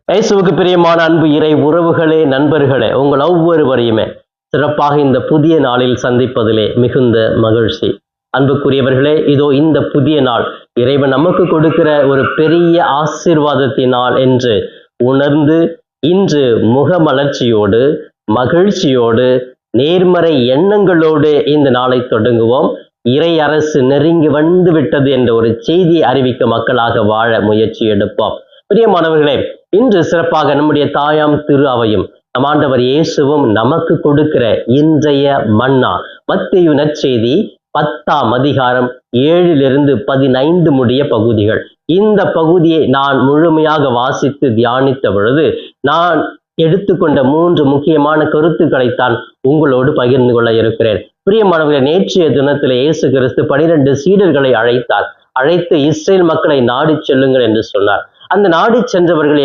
இயேசுவுக்கு பிரியமான அன்பு இறை உறவுகளே, நண்பர்களே, உங்கள் ஒவ்வொருவரையுமே சிறப்பாக இந்த புதிய நாளில் சந்திப்பதிலே மிகுந்த மகிழ்ச்சி. அன்புக்குரியவர்களே, இதோ இந்த புதிய நாள் இறைவன் நமக்கு கொடுக்கிற ஒரு பெரிய ஆசீர்வாதத்தினால் என்று உணர்ந்து இன்று முகமலர்ச்சியோடு, மகிழ்ச்சியோடு, நேர்மறை எண்ணங்களோடு இந்த நாளை தொடங்குவோம். இறை அரசு நெருங்கி வந்து விட்டது என்ற ஒரு செய்தியை அறிவிக்க மக்களாக வாழ முயற்சி எடுப்போம். பிரியமானவர்களே, இன்று சிறப்பாக நம்முடைய தாயாம் திரு அவையும் நம் ஆண்டவர் இயேசுவும் நமக்கு கொடுக்கிற இன்றைய மன்னா மத்தேயு நற்செய்தி 10ஆம் அதிகாரம் 7 - 15 முடிய பகுதிகள். இந்த பகுதியை நான் முழுமையாக வாசித்து தியானித்த பொழுது நான் எடுத்துக்கொண்ட 3 முக்கியமான கருத்துக்களைத்தான் உங்களோடு பகிர்ந்து கொள்ள இருக்கிறேன். பிரியமானவர்களே, நேற்றைய தினத்தில் இயேசு கிறிஸ்து 12 சீடர்களை அழைத்து இஸ்ரேல் மக்களை நாடி செல்லுங்கள் என்று சொன்னார். அந்த நாடி சென்றவர்கள்